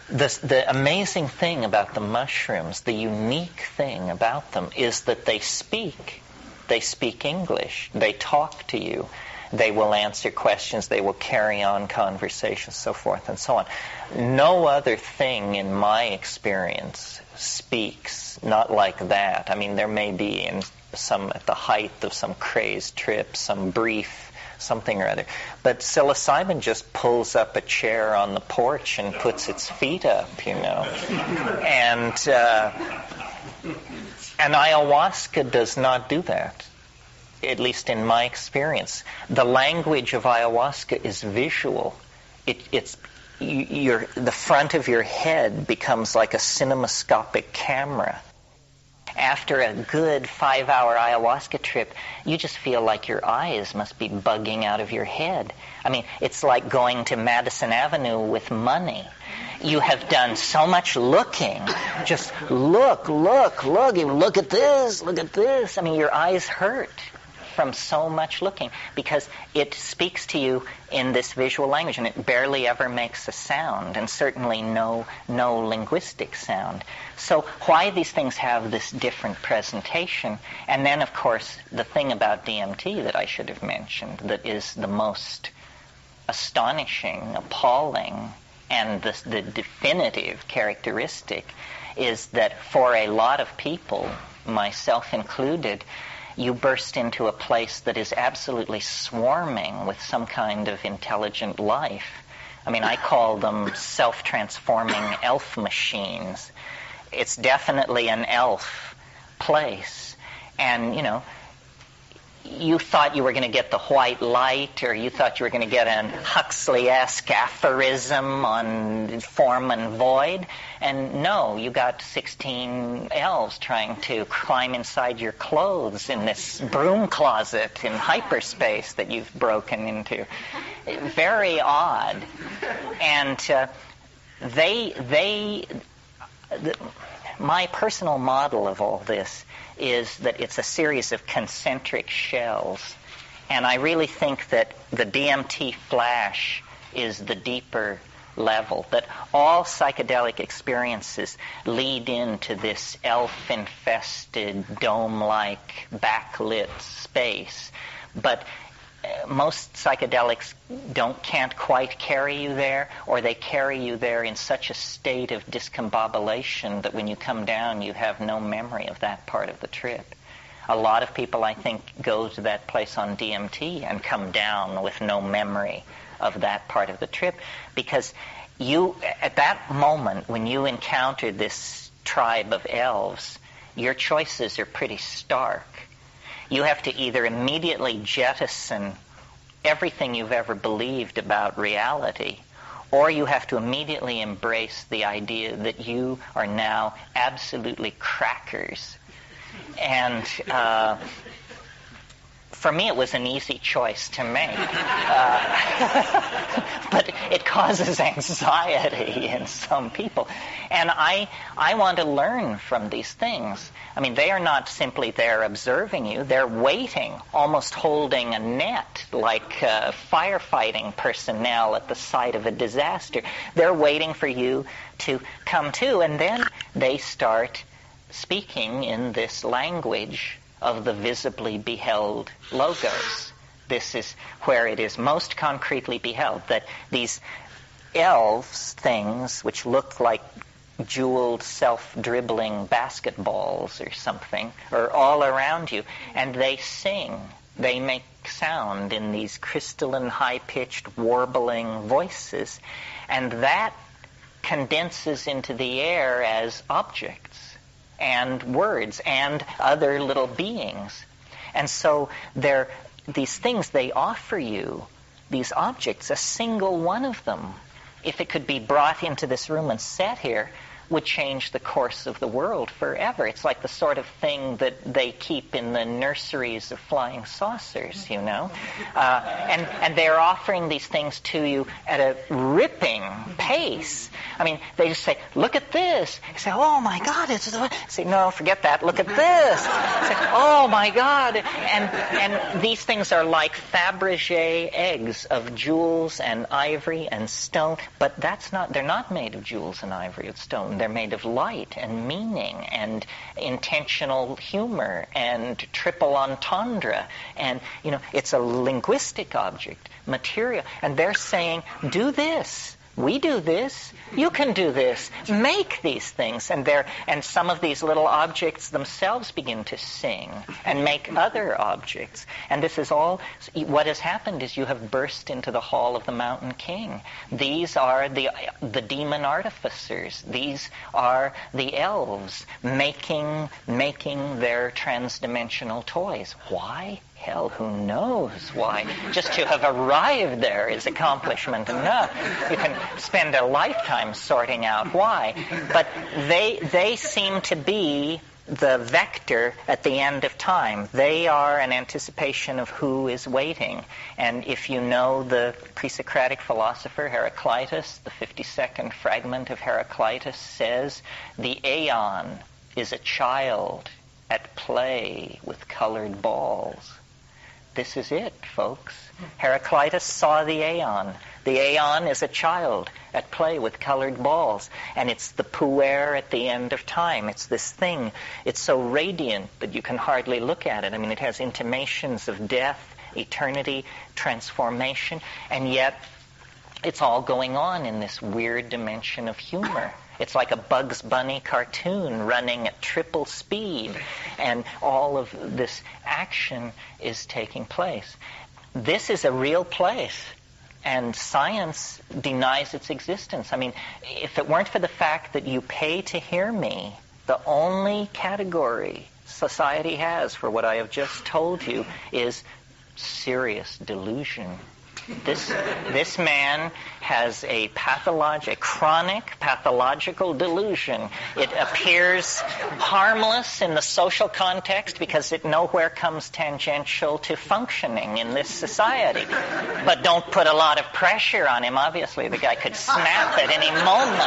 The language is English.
The amazing thing about the mushrooms, the unique thing about them, is that they speak. They speak English. They talk to you. They will answer questions. They will carry on conversations, so forth and so on. No other thing in my experience speaks not like that. I mean, there may be at the height of some crazed trip, some brief something or other. But psilocybin just pulls up a chair on the porch and puts its feet up, And ayahuasca does not do that, at least in my experience. The language of ayahuasca is visual. The front of your head becomes like a cinemascopic camera. After a good 5-hour ayahuasca trip, you just feel like your eyes must be bugging out of your head. I mean, it's like going to Madison Avenue with money. You have done so much looking. Just look at this, look at this. I mean, your eyes hurt from so much looking because it speaks to you in this visual language, and it barely ever makes a sound, and certainly no linguistic sound. So why these things have this different presentation? And then, of course, the thing about DMT that I should have mentioned that is the most astonishing, appalling, and the definitive characteristic is that for a lot of people, myself included, you burst into a place that is absolutely swarming with some kind of intelligent life. I mean, I call them self-transforming elf machines. It's definitely an elf place. And, you thought you were going to get the white light, or you thought you were going to get an Huxley-esque aphorism on form and void. And no, you got 16 elves trying to climb inside your clothes in this broom closet in hyperspace that you've broken into. Very odd. And my personal model of all this is that it's a series of concentric shells. And I really think that the DMT flash is the deeper level, that all psychedelic experiences lead into this elf-infested, dome-like, backlit space. But most psychedelics can't quite carry you there, or they carry you there in such a state of discombobulation that when you come down, you have no memory of that part of the trip. A lot of people, I think, go to that place on DMT and come down with no memory of that part of the trip, because at that moment, when you encounter this tribe of elves, your choices are pretty stark. You have to either immediately jettison everything you've ever believed about reality, or you have to immediately embrace the idea that you are now absolutely crackers. And for me, it was an easy choice to make. But it causes anxiety in some people. And I want to learn from these things. I mean, they are not simply there observing you. They're waiting, almost holding a net, like firefighting personnel at the site of a disaster. They're waiting for you to come to, and then they start speaking in this language of the visibly beheld logos. This is where it is most concretely beheld, that these elves things, which look like jeweled, self-dribbling basketballs or something, are all around you, and they sing. They make sound in these crystalline, high-pitched, warbling voices, and that condenses into the air as objects and words and other little beings. And so these things they offer you, these objects, a single one of them, if it could be brought into this room and set here, would change the course of the world forever. It's like the sort of thing that they keep in the nurseries of flying saucers, you know. And they're offering these things to you at a ripping pace. I mean, they just say, look at this. You say, oh my God. Say, no, forget that. Look at this. Say, oh my God. And these things are like Fabergé eggs of jewels and ivory and stone. But they're not made of jewels and ivory and stone. They're made of light and meaning and intentional humor and triple entendre. And, you know, it's a linguistic object, material. And they're saying, do this. We do this. You can do this. Make these things. And some of these little objects themselves begin to sing and make other objects. And this is all, what has happened is you have burst into the hall of the Mountain King. These are the demon artificers. These are the elves making their transdimensional toys. Why? Hell, who knows why? Just to have arrived there is accomplishment enough. You can spend a lifetime sorting out why. But they seem to be the vector at the end of time. They are an anticipation of who is waiting. And if you know the pre-Socratic philosopher Heraclitus, the 52nd fragment of Heraclitus says, the aeon is a child at play with colored balls. This is it, folks. Heraclitus saw the aeon. The aeon is a child at play with colored balls. And it's the puer at the end of time. It's this thing. It's so radiant that you can hardly look at it. I mean, it has intimations of death, eternity, transformation. And yet, it's all going on in this weird dimension of humor. It's like a Bugs Bunny cartoon running at triple speed, and all of this action is taking place. This is a real place, and science denies its existence. I mean, if it weren't for the fact that you pay to hear me, the only category society has for what I have just told you is serious delusion. This man has a chronic pathological delusion. It appears harmless in the social context because it nowhere comes tangential to functioning in this society. But don't put a lot of pressure on him. Obviously, the guy could snap at any moment.